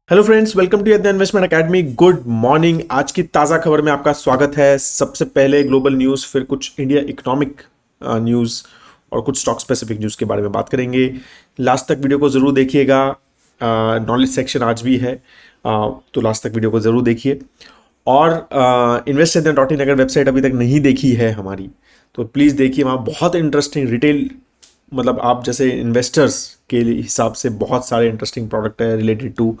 Hello friends, welcome to the investment academy. Good morning. आज की ताज़ा खबर में आपका स्वागत है। सबसे पहले ग्लोबल न्यूज़, फिर कुछ इंडिया इकोनॉमिक न्यूज़ और कुछ स्टॉक स्पेसिफिक न्यूज़ के बारे में बात करेंगे। लास्ट तक वीडियो को ज़रूर देखिएगा। नॉलेज सेक्शन आज भी है, तो लास्ट तक वीडियो को ज़रूर देखिए। और invest.in अगर वेबसाइट अभी तक नहीं देखी है हमारी, तो प्लीज़ देखिए। वहाँ बहुत इंटरेस्टिंग रिटेल, मतलब आप जैसे इन्वेस्टर्स के हिसाब से बहुत सारे इंटरेस्टिंग प्रोडक्ट है related to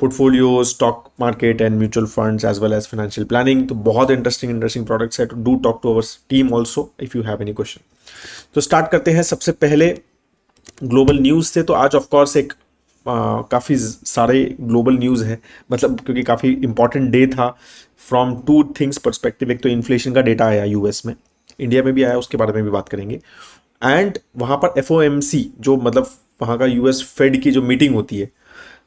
portfolio, stock market and mutual funds as well as financial planning. तो बहुत इंटरेस्टिंग प्रोडक्ट्स है। तो do talk to our team also if you have any question. तो स्टार्ट करते हैं सबसे पहले ग्लोबल न्यूज़ से। तो आज ऑफ कोर्स एक काफ़ी सारे ग्लोबल न्यूज़ है, मतलब क्योंकि काफ़ी इंपॉर्टेंट डे था फ्रॉम टू थिंग्स परस्पेक्टिव। एक तो इन्फ्लेशन का डेटा आया यूएस में, इंडिया में भी आया, उसके बारे में भी बात करेंगे। एंड वहाँ पर एफओएमसी, जो मतलब वहाँ का यूएस फेड की जो मीटिंग होती है,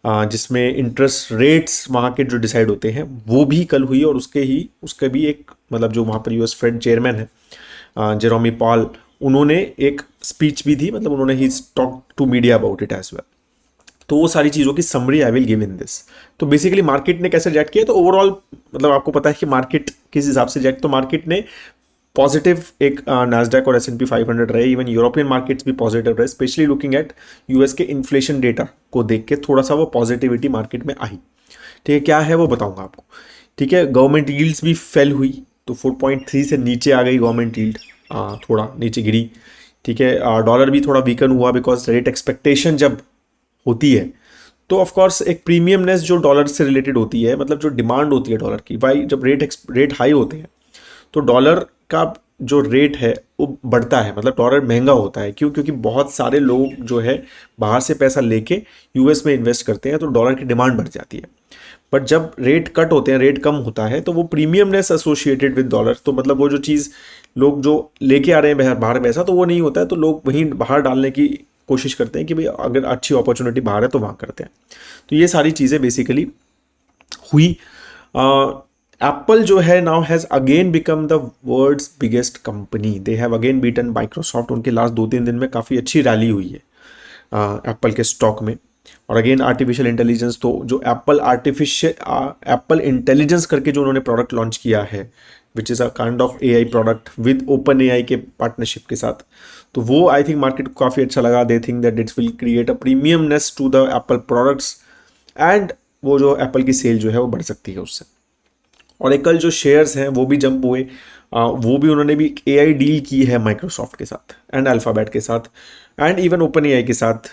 जिसमें इंटरेस्ट रेट्स वहाँ के जो डिसाइड होते हैं, वो भी कल हुई। और उसके भी एक, मतलब जो वहाँ पर यूएस फेड चेयरमैन है जेरोमी पॉल, उन्होंने एक स्पीच भी दी। मतलब उन्होंने ही talk to media about it as well. तो वो सारी चीज़ों की summary I will give in this. तो बेसिकली मार्केट ने कैसे रिएक्ट किया, तो ओवरऑल मतलब आपको पता है कि मार्केट किस हिसाब से रिएक्ट। तो मार्केट ने पॉजिटिव, एक नैस्डैक और S&P 500 रहे। इवन यूरोपियन मार्केट्स भी पॉजिटिव रहे, स्पेशली लुकिंग एट यूएस के इन्फ्लेशन डेटा को देख के थोड़ा सा वो पॉजिटिविटी मार्केट में आई। ठीक है, क्या है वो बताऊंगा आपको। ठीक है, गवर्नमेंट यील्ड्स भी फेल हुई, तो 4.3 से नीचे आ गई गवर्नमेंट यील्ड, थोड़ा नीचे गिरी। ठीक है, डॉलर भी थोड़ा वीकन हुआ, बिकॉज रेट एक्सपेक्टेशन जब होती है तो ऑफ कोर्स एक प्रीमियमनेस जो डॉलर से रिलेटेड होती है, मतलब जो डिमांड होती है डॉलर की, भाई जब रेट हाई होते हैं तो डॉलर का जो रेट है वो बढ़ता है, मतलब डॉलर महंगा होता है। क्यों? क्योंकि बहुत सारे लोग जो है बाहर से पैसा लेके यूएस में इन्वेस्ट करते हैं, तो डॉलर की डिमांड बढ़ जाती है। बट जब रेट कट होते हैं, रेट कम होता है, तो वो प्रीमियमनेस एसोसिएटेड विद डॉलर, तो मतलब वो जो चीज़ लोग जो लेके आ रहे हैं बाहर पैसा, तो वो नहीं होता है। तो लोग वहीं बाहर डालने की कोशिश करते हैं कि भाई अगर अच्छी अपॉर्चुनिटी बाहर है तो वहाँ करते हैं। तो ये सारी चीज़ें बेसिकली हुई। एप्पल जो है now has again become the world's biggest company. They have again beaten Microsoft. उनके लास्ट 2-3 दिन में काफ़ी अच्छी रैली हुई है एप्पल के स्टॉक में। और अगेन आर्टिफिशियल इंटेलिजेंस, तो जो एप्पल इंटेलिजेंस करके जो उन्होंने प्रोडक्ट लॉन्च किया है, which is a kind of AI product with open AI के पार्टनरशिप के साथ, तो वो आई थिंक मार्केट को काफ़ी अच्छा लगा। They think that it's will create a premiumness to the Apple products, and वो जो एप्पल की सेल जो है वो बढ़ सकती है उससे। और एक कल जो शेयर्स हैं वो भी जंप हुए। वो भी उन्होंने भी एआई डील की है माइक्रोसॉफ्ट के साथ एंड अल्फ़ाबेट के साथ एंड इवन ओपन एआई के साथ,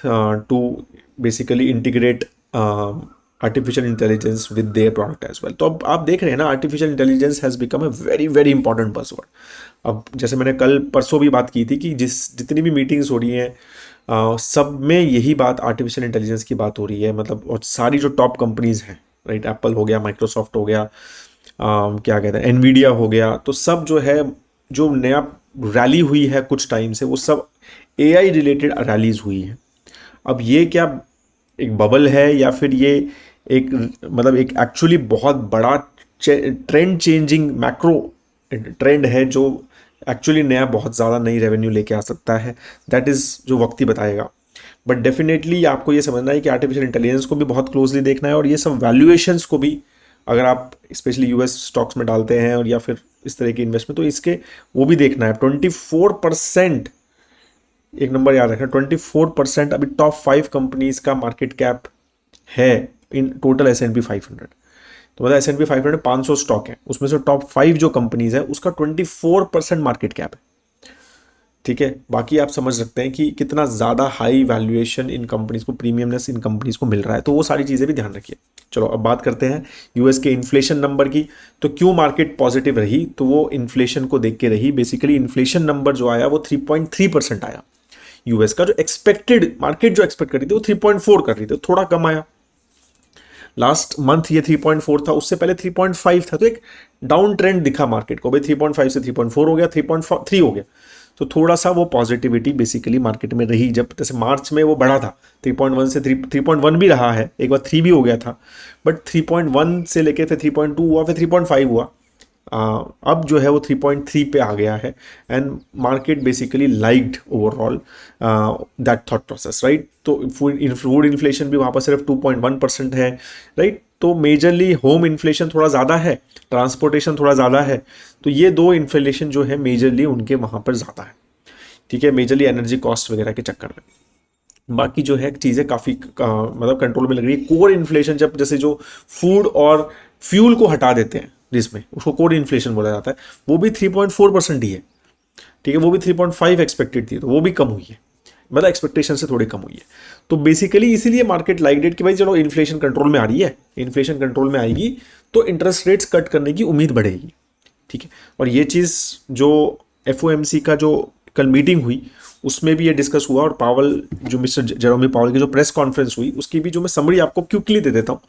to basically integrate artificial intelligence with their product as well. तो अब आप देख रहे हैं ना, artificial intelligence has become a very very important buzzword. अब जैसे मैंने कल परसों भी बात की थी कि जितनी भी मीटिंग्स हो रही हैं, सब में यही बात, आर्टिफिशियल इंटेलिजेंस की बात हो रही है। मतलब और सारी जो टॉप कंपनीज हैं, राइट, एप्पल हो गया, माइक्रोसॉफ्ट हो गया, क्या कहते हैं, एनवीडिया हो गया, तो सब जो है, जो नया रैली हुई है कुछ टाइम से, वो सब एआई रिलेटेड रैलीज हुई है। अब ये क्या एक बबल है, या फिर ये एक, मतलब एक एक्चुअली बहुत बड़ा ट्रेंड चेंजिंग मैक्रो ट्रेंड है, जो एक्चुअली नया बहुत ज़्यादा नई रेवेन्यू लेके आ सकता है। दैट इज़ जो वक्त ही बताएगा। बट डेफिनेटली आपको ये समझना है कि आर्टिफिशियल इंटेलिजेंस को भी बहुत क्लोजली देखना है, और ये सब वैल्यूएशंस को भी, अगर आप स्पेशली यूएस स्टॉक्स में डालते हैं और या फिर इस तरह की इन्वेस्टमेंट, तो इसके वो भी देखना है। 24%, एक नंबर याद रखना, 24% अभी टॉप 5 कंपनीज का मार्केट कैप है इन टोटल S&P 500। तो मतलब S&P 500 500 स्टॉक है, उसमें से टॉप 5 जो कंपनीज है उसका 24% मार्केट कैप है। ठीक है, बाकी आप समझ सकते हैं कि कितना ज़्यादा हाई वैल्यूएशन इन कंपनीज को, प्रीमियमनेस इन कंपनीज को मिल रहा है। तो वो सारी चीज़ें भी ध्यान रखिए। चलो अब बात करते हैं यूएस के इन्फ्लेशन नंबर की। तो क्यों मार्केट पॉजिटिव रही, तो वो इन्फ्लेशन को देख के रही। बेसिकली इन्फ्लेशन नंबर जो आया वो 3.3% आया। यूएस का जो एक्सपेक्टेड, मार्केट जो एक्सपेक्ट कर रही थी वो 3.4 कर रही थी, थोड़ा कम आया। लास्ट मंथ ये 3.4 था, उससे पहले 3.5 था। तो एक डाउन ट्रेंड दिखा मार्केट को, भाई 3.5 से 3.4 हो गया, 3.3 हो गया। तो थोड़ा सा वो पॉजिटिविटी बेसिकली मार्केट में रही। जब जैसे मार्च में वो बढ़ा था 3.1 से 3.1 भी रहा है, एक बार 3 भी हो गया था, बट 3.1 से लेके फिर 3.2 हुआ, फिर 3.5 हुआ, अब जो है वो 3.3 पे आ गया है and market basically liked overall that thought process, right. तो फूड इन्फ्लेशन भी वहाँ पर सिर्फ 2.1% है, राइट। तो मेजरली होम इन्फ्लेशन थोड़ा ज़्यादा है, ट्रांसपोर्टेशन थोड़ा ज़्यादा है, तो ये दो इन्फ्लेशन जो है मेजरली उनके वहाँ पर ज़्यादा है, ठीक है, मेजरली एनर्जी कॉस्ट वगैरह के चक्कर में। बाकी जो है चीज़ें काफ़ी मतलब कंट्रोल में लग रही है। कोर इन्फ्लेशन जब जैसे जो फूड और फ्यूल को हटा देते हैं जिसमें, उसको कोर इन्फ्लेशन बोला जाता है, वो भी 3.4% ही है, ठीक है। वो भी 3.5 एक्सपेक्टेड थी, तो वो भी कम हुई है, मतलब एक्सपेक्टेशन से थोड़ी कम हुई है। तो बेसिकली इसीलिए मार्केट लाइक डेट कि भाई चलो इन्फ्लेशन कंट्रोल में आ रही है, इन्फ्लेशन कंट्रोल में आएगी तो इंटरेस्ट रेट्स कट करने की उम्मीद बढ़ेगी, ठीक है। और ये चीज़ जो एफओएमसी का जो कल मीटिंग हुई उसमें भी ये डिस्कस हुआ, और पावल जो मिस्टर जेरोमी पावल की जो प्रेस कॉन्फ्रेंस हुई उसकी भी जो मैं समरी आपको क्विकली दे देता हूँ।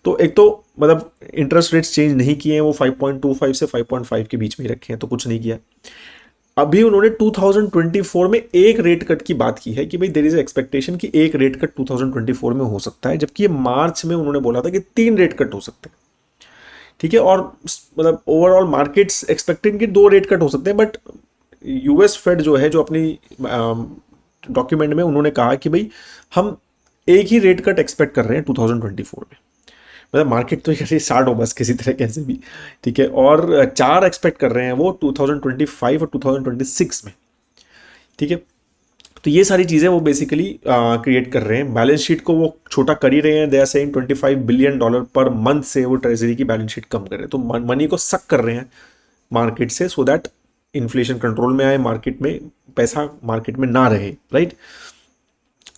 तो एक तो मतलब इंटरेस्ट रेट्स चेंज नहीं किए हैं, वो 5.25 से 5.5 के बीच में ही रखे हैं, तो कुछ नहीं किया। अभी उन्होंने 2024 में एक रेट कट की बात की है कि भाई देयर इज एक्सपेक्टेशन कि एक रेट कट 2024 में हो सकता है, जबकि ये मार्च में उन्होंने बोला था कि 3 रेट कट हो सकते हैं, ठीक है। और मतलब ओवरऑल मार्केट्स एक्सपेक्टिंग कि 2 रेट कट हो सकते हैं, बट यूएस फेड जो है जो अपनी डॉक्यूमेंट में उन्होंने कहा कि भाई हम एक ही रेट कट एक्सपेक्ट कर रहे हैं 2024 में, मतलब मार्केट तो ये स्टार्ट हो बस किसी तरह कैसे भी, ठीक है। और 4 एक्सपेक्ट कर रहे हैं वो 2025 और 2026 में, ठीक है। तो ये सारी चीज़ें वो बेसिकली क्रिएट कर रहे हैं। बैलेंस शीट को वो छोटा कर ही रहे हैं, they are saying $25 billion per month से वो ट्रेजरी की बैलेंस शीट कम कर रहे हैं, तो मनी को सक कर रहे हैं मार्केट से, सो दैट इन्फ्लेशन कंट्रोल में आए, मार्केट में पैसा मार्केट में ना रहे, राइट।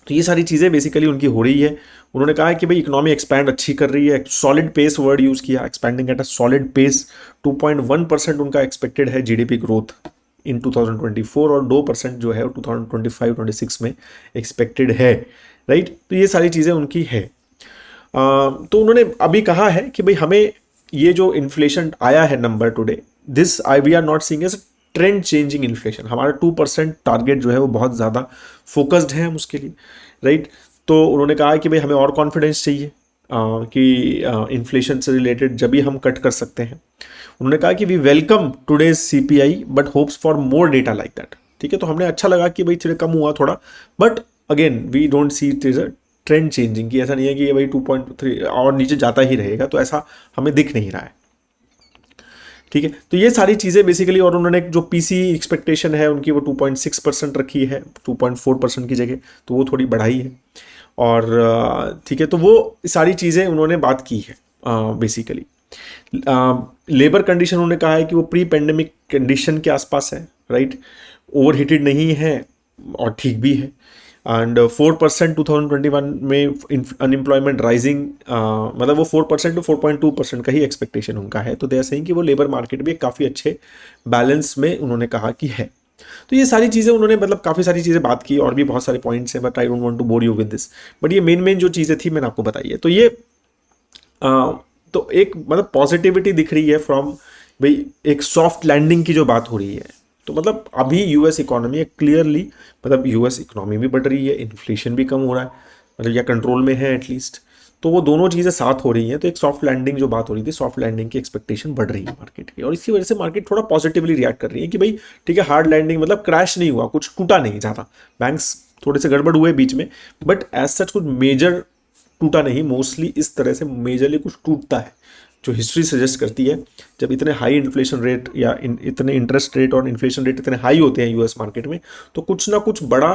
तो ये सारी चीज़ें बेसिकली उनकी हो रही है। उन्होंने कहा है कि भाई इकोनॉमी एक्सपैंड अच्छी कर रही है, सॉलिड पेस वर्ड यूज़ किया, expanding at a solid pace. 2.1% उनका एक्सपेक्टेड है जीडीपी ग्रोथ इन 2024, और 2% जो है वो 2025-26 में एक्सपेक्टेड है, राइट। तो ये सारी चीज़ें उनकी है। तो उन्होंने अभी कहा है कि भाई हमें ये जो इन्फ्लेशन आया है number today, this I we are not seeing as trend changing inflation. हमारा 2% टारगेट जो है वो बहुत ज़्यादा फोकस्ड है हम उसके लिए, राइट। तो उन्होंने कहा कि भाई हमें और कॉन्फिडेंस चाहिए कि इन्फ्लेशन से रिलेटेड जब भी हम कट कर सकते हैं। उन्होंने कहा कि we welcome today's CPI but hopes for more data like that, ठीक है। तो हमने अच्छा लगा कि भाई चलिए कम हुआ थोड़ा, but again we don't see it is a trend changing, कि ऐसा नहीं है कि ये भाई 2.3 और नीचे जाता ही रहेगा, तो ऐसा हमें दिख नहीं रहा है, ठीक है। तो ये सारी चीज़ें बेसिकली, और उन्होंने जो पीसी एक्सपेक्टेशन है उनकी वो 2.6% रखी है 2.4% की जगह, तो वो थोड़ी बढ़ाई है। और ठीक है, तो वो सारी चीज़ें उन्होंने बात की है बेसिकली। लेबर कंडीशन उन्होंने कहा है कि वो प्री पेंडेमिक कंडीशन के आसपास है, राइट, ओवर हीटेड नहीं है और ठीक भी है। एंड 4% 2021 में अनएम्प्लॉयमेंट राइजिंग, मतलब वो 4% to 4.2% का ही एक्सपेक्टेशन उनका है। तो दे आर सेइंग कि वो लेबर मार्केट भी काफ़ी अच्छे बैलेंस में उन्होंने कहा कि है। तो ये सारी चीज़ें उन्होंने मतलब काफ़ी सारी चीज़ें बात की, और भी बहुत सारे पॉइंट्स हैं, but I don't want to bore you with this, but ये मेन जो चीज़ें थी मैंने आपको बताई है। तो ये तो एक मतलब पॉजिटिविटी दिख रही है फ्रॉम भाई, एक सॉफ्ट लैंडिंग की जो बात हो रही है। तो मतलब अभी यूएस इकोनॉमी क्लियरली, मतलब यूएस इकोनॉमी भी बढ़ रही है, इन्फ्लेशन भी कम हो रहा है, मतलब या कंट्रोल में है एटलीस्ट, तो वो दोनों चीज़ें साथ हो रही हैं। तो एक सॉफ्ट लैंडिंग जो बात हो रही थी, सॉफ्ट लैंडिंग की एक्सपेक्टेशन बढ़ रही है मार्केट की, और इसकी वजह से मार्केट थोड़ा पॉजिटिवली रिएक्ट कर रही है कि भाई ठीक है, हार्ड लैंडिंग मतलब क्रैश नहीं हुआ, कुछ टूटा नहीं ज़्यादा, बैंक्स थोड़े से गड़बड़ हुए बीच में, बट एज सच कुछ मेजर टूटा नहीं। मोस्टली इस तरह से मेजरली कुछ टूटता है, जो हिस्ट्री सजेस्ट करती है जब इतने हाई इन्फ्लेशन रेट या इतने इंटरेस्ट रेट और इन्फ्लेशन रेट इतने हाई होते हैं यूएस मार्केट में, तो कुछ ना कुछ बड़ा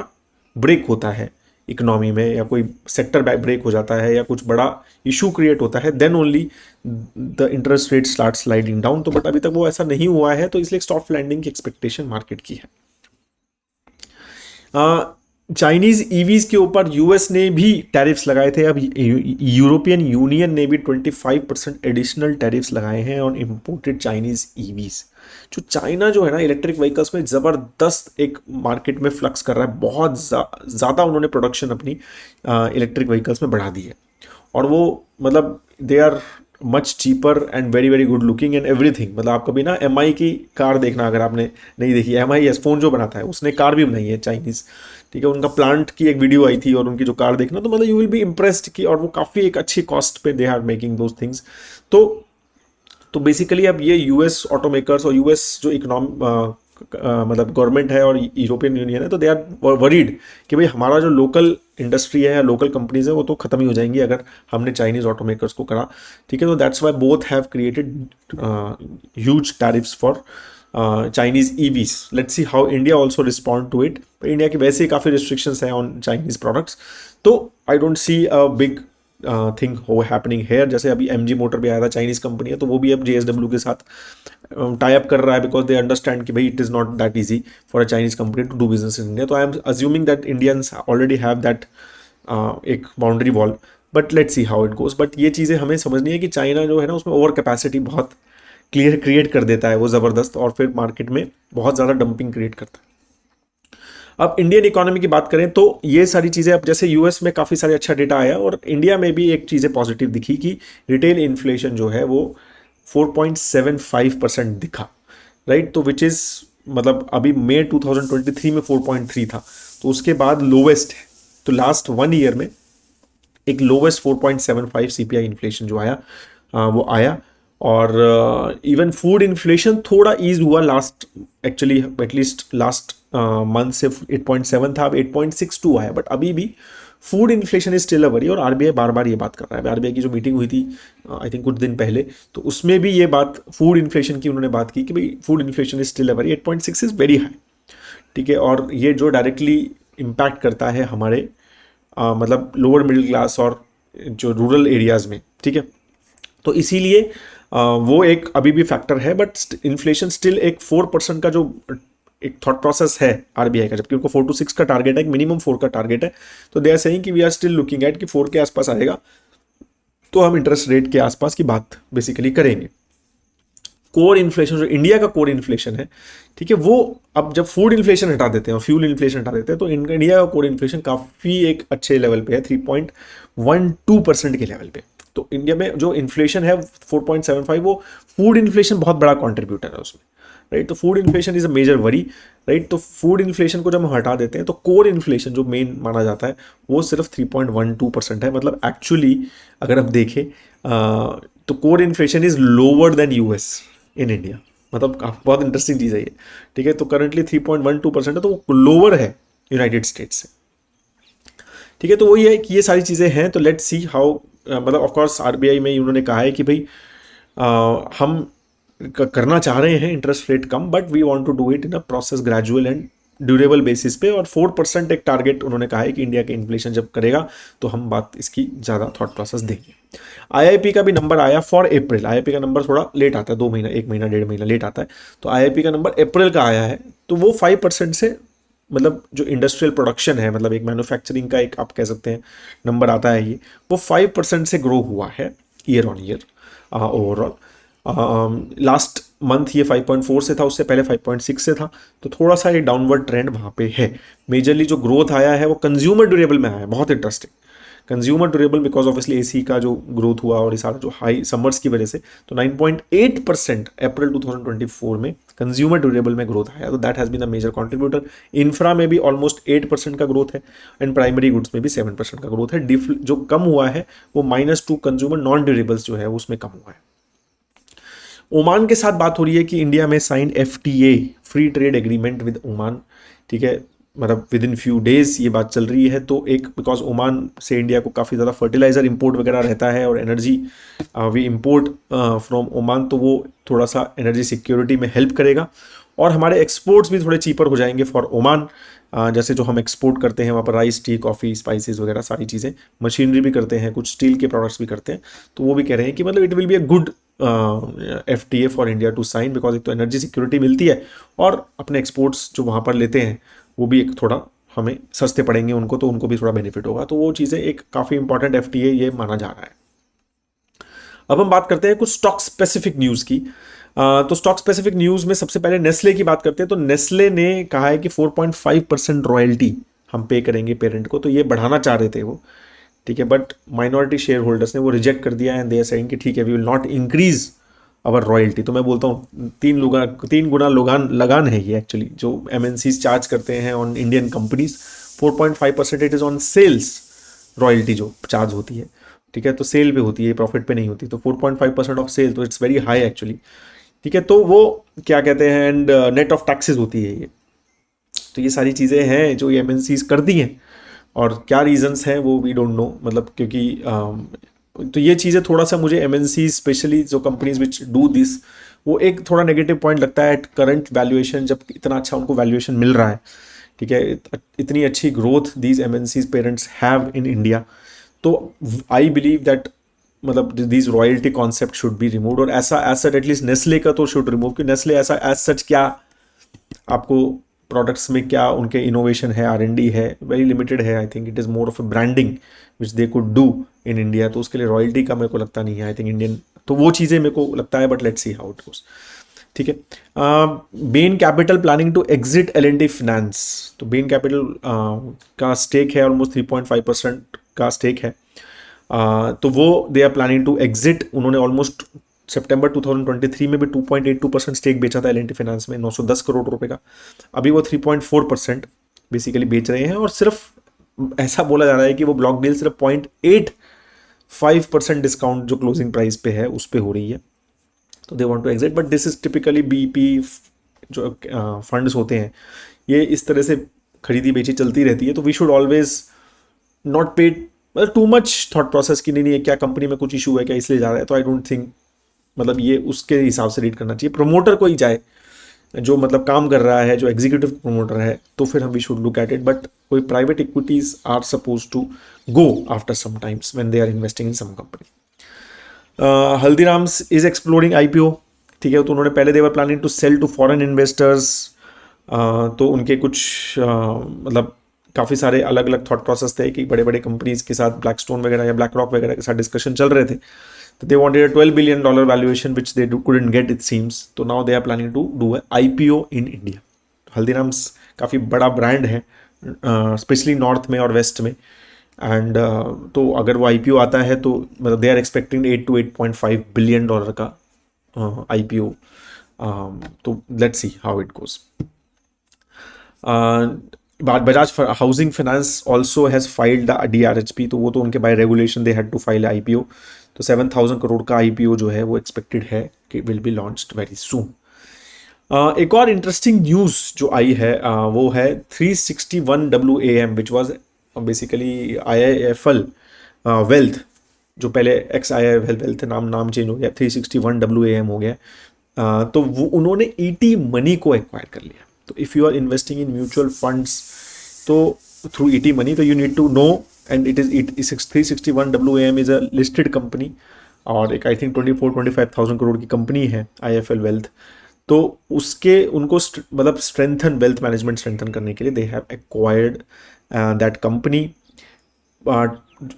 ब्रेक होता है इकोनॉमी में, या कोई सेक्टर ब्रेक हो जाता है, या कुछ बड़ा इशू क्रिएट होता है, then only the interest rate start sliding down. तो बट अभी तक वो ऐसा नहीं हुआ है, तो इसलिए सॉफ्ट लैंडिंग की एक्सपेक्टेशन मार्केट की है। चाइनीज ईवीज के ऊपर यूएस ने भी टैरिफ्स लगाए थे, अब यूरोपियन यूनियन ने भी 25% एडिशनल टैरिफ्स लगाए हैं ऑन इम्पोर्टेड चाइनीज ईवीज। जो चाइना जो है ना इलेक्ट्रिक व्हीकल्स में ज़बरदस्त एक मार्केट में फ्लक्स कर रहा है, बहुत ज़्यादा उन्होंने प्रोडक्शन अपनी इलेक्ट्रिक व्हीकल्स में बढ़ा दी है, और वो मतलब they are much cheaper and very very good looking and everything. मतलब आप कभी ना एमआई की कार देखना, अगर आपने नहीं देखी, एमआई एस फोन जो बनाता है उसने कार भी बनाई है चाइनीज़, ठीक है। उनका प्लांट की एक वीडियो आई थी, और उनकी जो कार देखना, तो मतलब यू विल बी इम्प्रेस्ड की, और वो काफ़ी एक अच्छी कॉस्ट पे they are making those things. तो तो बेसिकली अब ये यूएस ऑटोमेकर्स और यूएस जो मतलब गवर्नमेंट है और यूरोपियन यूनियन है, तो दे आर वरीड कि भाई हमारा जो लोकल इंडस्ट्री है या लोकल कंपनीज है वो तो खत्म ही हो जाएंगी अगर हमने चाइनीज ऑटोमेकर्स को करा। ठीक है, तो that's why both have created huge tariffs for Chinese EVs. Let's see how India also respond to it. India की वैसे ही काफ़ी रिस्ट्रिक्शंस हैं ऑन चाइनीज प्रोडक्ट्स, तो I don't see a big thing हो हैपनिंग हेयर। जैसे अभी MG motor भी आया था, चाइनीज कंपनी है, तो वो भी अब जेएसडब्ल्यू के साथ टाई अप कर रहा है बिकॉज दे अंडरस्टैंड कि भाई it is not that easy for a Chinese company to do business in India. तो I am assuming that Indians already have that एक boundary wall, but let's see how it goes. But ये चीज़ें हमें समझनी है कि China जो है ना उसमें ओवर कैपेसिटी बहुत क्रिएट कर देता है वो ज़बरदस्त, और फिर मार्केट में बहुत ज़्यादा डंपिंग क्रिएट करता है। अब इंडियन इकोनॉमी की बात करें तो ये सारी चीज़ें, अब जैसे यूएस में काफ़ी सारे अच्छा डेटा आया और इंडिया में भी एक चीज़ें पॉजिटिव दिखी कि रिटेल इन्फ्लेशन जो है वो 4.75% दिखा, राइट। तो विच इज़ मतलब अभी मई 2023 में 4.3 था, तो उसके बाद लोवेस्ट है। तो लास्ट 1 ईयर में एक लोवेस्ट 4.75 सीपीआई इन्फ्लेशन जो आया वो आया। और इवन फूड इन्फ्लेशन थोड़ा ईज हुआ last, actually at least last month से 8.7 था, अब 8.62 आया, बट अभी भी food inflation is still a worry. और आरबीआई बार बार ये बात कर रहा है। आरबीआई की जो मीटिंग हुई थी आई थिंक कुछ दिन पहले, तो उसमें भी ये बात फूड इन्फ्लेशन की उन्होंने बात की कि भाई food inflation is still a worry, 8.6 is very high. ठीक है, और ये जो डायरेक्टली इम्पैक्ट करता है हमारे मतलब लोअर मिडिल क्लास और जो रूरल एरियाज़ में। ठीक है, तो इसीलिए वो एक अभी भी फैक्टर है, बट इन्फ्लेशन स्टिल एक 4% का जो एक थॉट प्रोसेस है आरबीआई का, जबकि उनको 4 to 6 का टारगेट है, एक मिनिमम 4 का टारगेट है। तो दे आर सेइंग कि we are still looking at कि 4 के आसपास आएगा तो हम इंटरेस्ट रेट के आसपास की बात बेसिकली करेंगे। कोर इन्फ्लेशन जो इंडिया का कोर इन्फ्लेशन है, ठीक है, वो अब जब फूड इन्फ्लेशन हटा देते हैं और फ्यूल इन्फ्लेशन हटा देते हैं तो इंडिया का कोर इन्फ्लेशन काफ़ी एक अच्छे लेवल पे है, 3.12% के लेवल पे। तो इंडिया में जो इन्फ्लेशन है 4.75, वो फूड इन्फ्लेशन बहुत बड़ा कॉन्ट्रीब्यूटर है उसमें, राइट। तो food inflation is a major worry, right. तो फूड इन्फ्लेशन को जब हम हटा देते हैं तो कोर इन्फ्लेशन जो मेन माना जाता है वो सिर्फ 3.12% है। मतलब एक्चुअली अगर आप देखें तो core inflation is lower than US in India. मतलब बहुत इंटरेस्टिंग चीज़ है ये। ठीक है, तो करंटली 3.12% है, तो वो लोअर है यूनाइटेड स्टेट्स से। ठीक है, तो वही है कि ये सारी चीज़ें हैं। तो लेट्स सी हाउ, मतलब ऑफकोर्स आरबीआई में उन्होंने कहा है कि भाई हम करना चाह रहे हैं इंटरेस्ट रेट कम, but we want to do it in a process gradual and durable basis पे। और 4% एक टारगेट उन्होंने कहा है कि इंडिया के इन्फ्लेशन जब करेगा तो हम बात इसकी ज़्यादा थॉट प्रोसेस देंगे। आईआईपी का भी नंबर आया फॉर अप्रैल। आईआईपी का नंबर थोड़ा लेट आता है, 2 महीना 1 महीना 1.5 महीना लेट आता है। तो आईआईपी का नंबर अप्रैल का आया है, तो वो 5% से, मतलब जो इंडस्ट्रियल प्रोडक्शन है, मतलब एक मैन्युफैक्चरिंग का एक आप कह सकते हैं नंबर आता है ये, वो 5% से ग्रो हुआ है year on year overall. Last month ये 5.4 से था, उससे पहले 5.6 से था, तो थोड़ा सा एक डाउनवर्ड ट्रेंड वहाँ पे है। मेजरली जो ग्रोथ आया है वो कंज्यूमर ड्यूरेबल में आया है, बहुत interesting. Consumer durable because obviously AC का जो ग्रोथ हुआ और ये सारा जो हाई समर्स की वजह से, तो 9.8% अप्रैल 2024 में कंज्यूमर ड्यूरेबल में ग्रोथ आया, तो that has been a major contributor. Infra में भी ऑलमोस्ट 8% का ग्रोथ है, एंड प्राइमरी गुड्स में भी 7% का ग्रोथ है। जो कम हुआ है वो -2 कंज्यूमर नॉन ड्यूरेबल्स जो है उसमें कम हुआ है। ओमान के साथ बात हो रही है कि इंडिया में sign FTA, free trade agreement with Oman. ठीक है, मतलब विद इन फ्यू डेज ये बात चल रही है। तो एक बिकॉज ओमान से इंडिया को काफ़ी ज़्यादा फर्टिलाइजर इंपोर्ट वगैरह रहता है और energy we import from Oman, तो वो थोड़ा सा एनर्जी सिक्योरिटी में हेल्प करेगा। और हमारे एक्सपोर्ट्स भी थोड़े चीपर हो जाएंगे फॉर ओमान। जैसे जो हम एक्सपोर्ट करते हैं वहाँ पर राइस, टी, कॉफ़ी, स्पाइसेस वगैरह सारी चीज़ें, मशीनरी भी करते हैं, कुछ स्टील के प्रोडक्ट्स भी करते हैं। तो वो भी कह रहे हैं कि मतलब it will be a good FTA for India to sign, because एक तो एनर्जी सिक्योरिटी मिलती है और अपने एक्सपोर्ट्स जो वहाँ पर लेते हैं वो भी एक थोड़ा हमें सस्ते पड़ेंगे उनको, तो उनको भी थोड़ा बेनिफिट होगा। तो वो चीज़ें एक काफ़ी इंपॉर्टेंट एफटीए ये माना जा रहा है। अब हम बात करते हैं कुछ स्टॉक स्पेसिफिक न्यूज़ की। तो स्टॉक स्पेसिफिक न्यूज़ में सबसे पहले नेस्ले की बात करते हैं। तो नेस्ले ने कहा है कि 4.5% रॉयल्टी हम पे करेंगे पेरेंट को, तो ये बढ़ाना चाह रहे थे वो। ठीक है, बट माइनॉरिटी शेयर होल्डर्स ने वो रिजेक्ट कर दिया एंड दे आर सेइंग कि ठीक है we will not increase our royalty. तो मैं बोलता हूँ 3 गुना लगान है ये एक्चुअली जो एमएनसीज चार्ज करते हैं on Indian companies. 4.5% it is on sales royalty जो चार्ज होती है। ठीक है, तो सेल पे होती है, प्रॉफिट पे नहीं होती, तो 4.5% ऑफ सेल, तो इट्स वेरी हाई एक्चुअली। ठीक है, तो वो क्या कहते हैं, एंड नेट ऑफ टैक्सेस होती है ये। तो ये सारी चीज़ें हैं जो ये एमएनसीज कर दी हैं, और क्या रीजंस हैं वो वी डोंट नो, मतलब क्योंकि तो ये चीज़ें थोड़ा सा मुझे एमएनसी स्पेशली जो कंपनीज विच डू दिस, वो एक थोड़ा नेगेटिव पॉइंट लगता है एट करंट वैल्यूएशन, जब इतना अच्छा उनको वैल्यूएशन मिल रहा है। ठीक है, इतनी अच्छी growth these MNCs parents have in India, तो आई बिलीव दैट मतलब these royalty concept should be remove, और ऐसा एज सच एटलीस्ट नेस्ले का तो शुड रिमूव, कि नेस्ले ऐसा एज सच क्या आपको प्रोडक्ट्स में क्या उनके इनोवेशन है, R&D है, वेरी लिमिटेड है। I think it is more of a branding which they could do in India, तो उसके लिए रॉयल्टी का मेरे को लगता नहीं है। आई थिंक इंडियन, तो वो चीज़ें मेरे को लगता है, but let's see how it goes. ठीक है, Bain Capital planning to exit L&T finance, तो बेन कैपिटल का स्टेक है ऑलमोस्ट 3.5% का स्टेक है, तो वो they are planning to exit. उन्होंने ऑलमोस्ट सितंबर 2023 में भी 2.82% स्टेक बेचा था L&T फाइनेंस में 910 करोड़ रुपए का। अभी वो 3.4% बेसिकली बेच रहे हैं, और सिर्फ ऐसा बोला जा रहा है कि वो ब्लॉक डील सिर्फ 0.85% डिस्काउंट जो क्लोजिंग प्राइस पे है उस पे हो रही है, तो they want to exit. But this is typically BP जो फंड्स होते हैं, ये इस तरह से खरीदी बेची चलती रहती है, तो वी शुड ऑलवेज नॉट पे टू मच थॉट प्रोसेस की, नहीं है क्या कंपनी में कुछ इशू है क्या इसलिए जा रहा है, तो आई डोंट थिंक मतलब ये उसके हिसाब से रीड करना चाहिए। प्रमोटर कोई जाए जो मतलब काम कर रहा है, जो एग्जीक्यूटिव प्रमोटर है, तो फिर हम we should look at it, but कोई private equities are suppose to go after some times when they are investing in some company. Haldiram's is exploring IPO। ठीक है, तो उन्होंने पहले they were planning to sell to foreign investors, तो उनके कुछ मतलब काफ़ी सारे अलग अलग थॉट प्रोसेस थे कि बड़े बड़े कंपनीज के साथ ब्लैकस्टोन वगैरह या ब्लैक रॉक वगैरह के साथ डिस्कशन चल रहे थे, तो they wanted a $12 billion valuation which they couldn't get it seems, तो now they are planning to do a IPO in India। Haldiram's काफ़ी बड़ा ब्रांड है स्पेशली नॉर्थ में और वेस्ट में, एंड तो अगर वो IPO आता है तो मतलब they are expecting $8 to $8.5 billion का IPO, तो let's see how it goes. Bajaj Housing Finance also has filed the DRHP, तो वो तो उनके by regulation they had to file IPO, तो 7,000 करोड़ का IPO जो है वो एक्सपेक्टेड है कि will be launched very soon. एक और इंटरेस्टिंग न्यूज़ जो आई है वो है 361 WAM which was basically IIFL wealth, जो पहले XIIFL वेल्थ नाम चेंज हो गया, 361 WAM हो गया। तो वो उन्होंने ET मनी को एक्वायर कर लिया। तो if you are investing in mutual funds तो थ्रू ET मनी, तो you need to know, and it is 361 WAM is a listed company, और एक आई थिंक 24-25,000 करोड़ की कंपनी है IIFL वेल्थ। तो उसके उनको मतलब स्ट्रेंथन वेल्थ मैनेजमेंट स्ट्रेंथन करने के लिए they have acquired that company.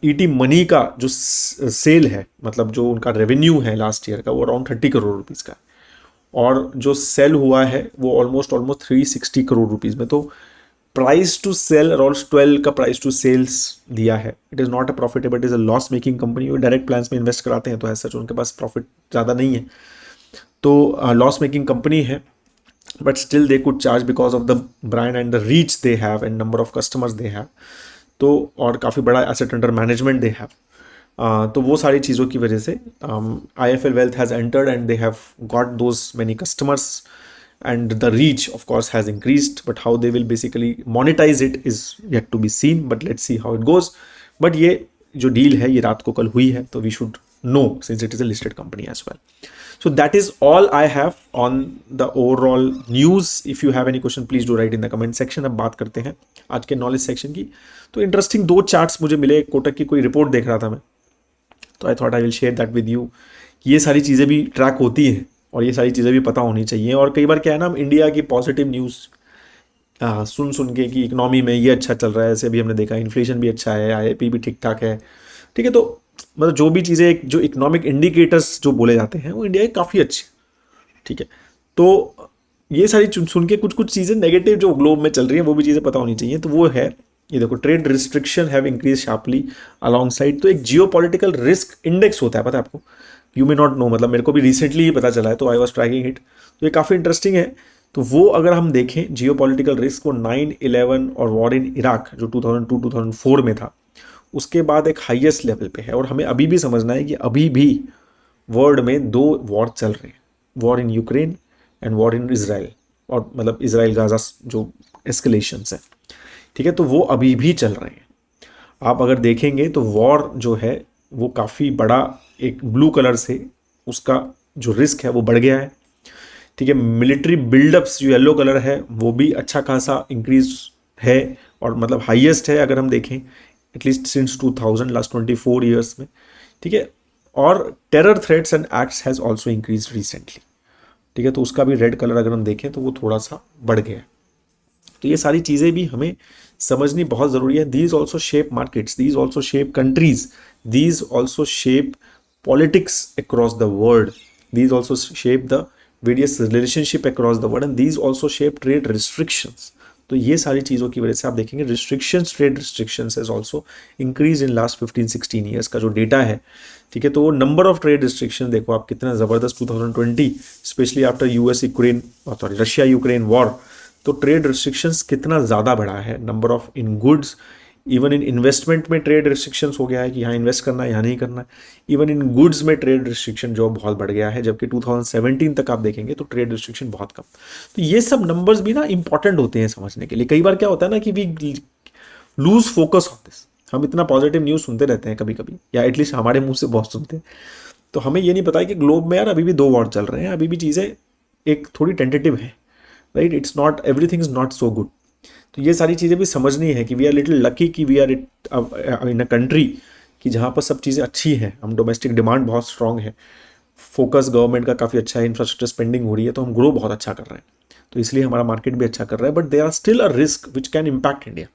ET money का जो सेल है, मतलब जो उनका रेवेन्यू है लास्ट ईयर का, वो अराउंड 30 करोड़ रुपीज़ का, और जो सेल हुआ है वो ऑलमोस्ट 360 करोड़ रुपीज़ में। तो प्राइस टू सेल अराउंड 12 का प्राइस टू सेल्स दिया है। It is not a profitable, it is a loss making company. वो डायरेक्ट प्लान्स में इन्वेस्ट कराते हैं, तो ऐसा उनके पास प्रॉफिट ज़्यादा नहीं है, तो लॉस मेकिंग कंपनी है, but still they could charge because of the brand and the reach they have and number of customers they have, तो और काफ़ी बड़ा asset under management they have. तो वो सारी चीज़ों की वजह से IIFL Wealth has entered and they have got those many customers and the reach of course has increased, but how they will basically monetize it is yet to be seen, but let's see how it goes। but ये जो deal है ये रात को कल हुई है, तो we should know since it is a listed company as well। so that is all I have on the overall news। if you have any question please do write in the comment section। अब बात करते हैं आज के knowledge section की। तो interesting दो charts मुझे मिले, कोटक की कोई रिपोर्ट देख रहा था मैं, तो I thought I will share that with you. ये सारी चीज़ें भी ट्रैक होती हैं और ये सारी चीज़ें भी पता होनी चाहिए। और कई बार क्या है ना, हम इंडिया की पॉजिटिव न्यूज़ सुन के कि इकोनॉमी में ये अच्छा चल रहा है, ऐसे अभी हमने देखा इन्फ्लेशन भी अच्छा है, IIP भी ठीक ठाक है, ठीक है, तो मतलब जो भी चीज़ें जो इकोनॉमिक इंडिकेटर्स जो बोले जाते हैं वो इंडिया के काफ़ी अच्छे, ठीक है। तो ये सारी सुन के कुछ कुछ चीज़ें नेगेटिव जो ग्लोब में चल रही है वो भी चीज़ें पता होनी चाहिए। तो वो है, ये देखो, trade restriction have increase sharply along side. तो एक जियो पॉलिटिकल रिस्क इंडेक्स होता है, पता है आपको, यू मे नॉट नो, मतलब मेरे को भी रिसेंटली ही पता चला है, तो आई वॉज ट्रैकिंग इट, तो ये काफ़ी इंटरेस्टिंग है। तो वो अगर हम देखें जियो पॉलिटिकल रिस्क, वो 9/11 और वॉर इन इराक जो 2002-2004 में था, उसके बाद एक हाईएस्ट लेवल पे है। और हमें अभी भी समझना है कि अभी भी वर्ल्ड में दो वॉर चल रहे हैं, war in Ukraine and war in Israel, और मतलब इसराइल गाजा जो एस्केलेशंस है, ठीक है, तो वो अभी भी चल रहे हैं। आप अगर देखेंगे तो वॉर जो है वो काफ़ी बड़ा, एक ब्लू कलर से उसका जो रिस्क है वो बढ़ गया है, ठीक है। मिलिट्री बिल्डअप्स जो येलो कलर है वो भी अच्छा खासा इंक्रीज है, और मतलब हाईएस्ट है अगर हम देखें एटलीस्ट सिंस 2000, लास्ट 24 ईयर्स में, ठीक है। और terror threats and acts has also increase recently, ठीक है, तो उसका भी रेड कलर अगर हम देखें तो वो थोड़ा सा बढ़ गया है। तो ये सारी चीज़ें भी हमें समझनी बहुत ज़रूरी है। These also shape markets, these also shape countries, these also shape politics across the world, these also shape the various relationship across the world, and these also shape trade restrictions. तो ये सारी चीज़ों की वजह से आप देखेंगे restrictions, trade restrictions has also increase in last 15-16 years का जो डेटा है, ठीक है। तो वो नंबर ऑफ ट्रेड रिस्ट्रिक्शन देखो आप कितना ज़बरदस्त 2020 specially after US Ukraine, sorry Russia Ukraine war, तो ट्रेड रिस्ट्रिक्शंस कितना ज़्यादा बढ़ा है। Number of in goods, even in investment में ट्रेड रिस्ट्रिक्शंस हो गया है कि यहाँ इन्वेस्ट करना है यहाँ नहीं करना है। इवन इन गुड्स में ट्रेड रिस्ट्रिक्शन जो बहुत बढ़ गया है, जबकि 2017 तक आप देखेंगे तो ट्रेड रिस्ट्रिक्शन बहुत कम। तो ये सब नंबर्स भी ना इंपॉर्टेंट होते हैं समझने के लिए। कई बार क्या होता है ना कि we lose focus on this, हम इतना पॉजिटिव न्यूज़ सुनते रहते हैं कभी कभी, या एटलीस्ट हमारे मुंह से बहुत सुनते हैं, तो हमें ये नहीं पता है कि ग्लोब में यार अभी भी दो वॉर चल रहे हैं, अभी भी चीज़ें एक थोड़ी टेंटेटिव है, right. It's not, everything is not so good. तो ये सारी चीज़ें भी समझनी है कि वी आर लिटिल लकी कि we are in a country कि जहाँ पर सब चीज़ें अच्छी हैं, हम डोमेस्टिक डिमांड बहुत स्ट्रांग है, फोकस गवर्नमेंट का काफ़ी अच्छा है, इंफ्रास्ट्रक्चर स्पेंडिंग हो रही है, तो हम ग्रो बहुत अच्छा कर रहे हैं, तो इसलिए हमारा मार्केट भी अच्छा कर रहा है। But there are still a risk which can impact India,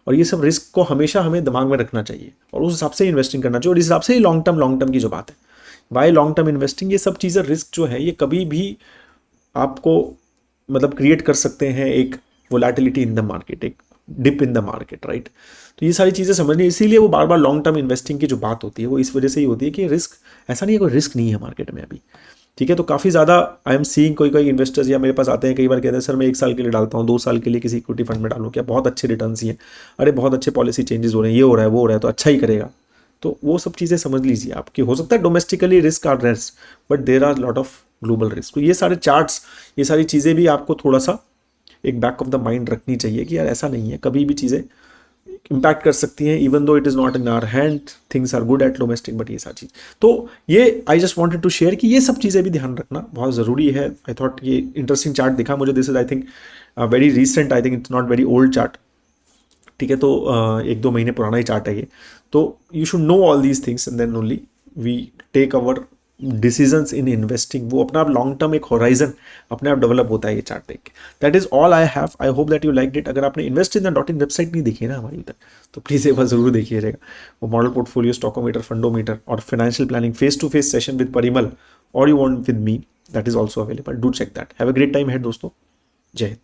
और ये सब रिस्क को हमेशा हमें दिमाग में रखना चाहिए और उस हिसाब से इन्वेस्टिंग करना चाहिए, और इस हिसाब से ही लॉन्ग टर्म की जो बात है, बाय लॉन्ग टर्म इन्वेस्टिंग, ये सब चीज़ें रिस्क जो है ये कभी भी आपको मतलब क्रिएट कर सकते हैं एक वोलेटिलिटी इन द मार्केट, एक dip in the market, right. तो ये सारी चीज़ें समझनी, इसीलिए वो बार बार लॉन्ग टर्म इन्वेस्टिंग की जो बात होती है वो इस वजह से ही होती है कि रिस्क, ऐसा नहीं है कोई रिस्क नहीं है मार्केट में अभी, ठीक है। तो काफ़ी ज़्यादा आई एम सीइंग कोई इन्वेस्टर्स या मेरे पास आते हैं, कई बार कहते हैं सर मैं 1 साल के लिए डालता हूँ, 2 साल के लिए किसी इक्विटी फंड में डालूँ क्या, बहुत अच्छे रिटर्न ही हैं, अरे बहुत अच्छे पॉलिसी चेंजेस हो रहे हैं, ये हो रहा है वो हो रहा है तो अच्छा ही करेगा। तो वो सब चीज़ें समझ लीजिए आप कि हो सकता है domestically risk are rest, but there are lot of global risk. तो ये सारे चार्ट्स, ये सारी चीज़ें भी आपको थोड़ा सा एक बैक ऑफ द माइंड रखनी चाहिए कि यार ऐसा नहीं है, कभी भी चीज़ें इम्पैक्ट कर सकती हैं, even though it is not in our hand, things are good at domestic, but ये सारी चीज़, तो ये I just wanted to share कि ये सब चीज़ें भी ध्यान रखना बहुत ज़रूरी है। आई थॉट ये इंटरेस्टिंग चार्ट दिखा मुझे, this is I think very recent, I think it's not very old chart, ठीक है। तो 1-2 महीने पुराना ही चार्ट है ये, तो you should know all these things and then only we take our decisions in investing. वो अपना आप लॉन्ग टर्म एक होराइजन अपने आप डेवलप होता है ये चार्ट देख के। That is all I have, I hope that you like it. अगर आपने invest in the dot in website नहीं देखी ना हमारी उधर, तो प्लीज़ एक बार जरूर देखिएगा। वो मॉडल पोर्टफोलियो, स्टॉकोमीटर, फंडोमीटर और financial planning face to face session with Parimal, और you want with me, that is also available, do check that. Have a great time है दोस्तों, जय हिंद।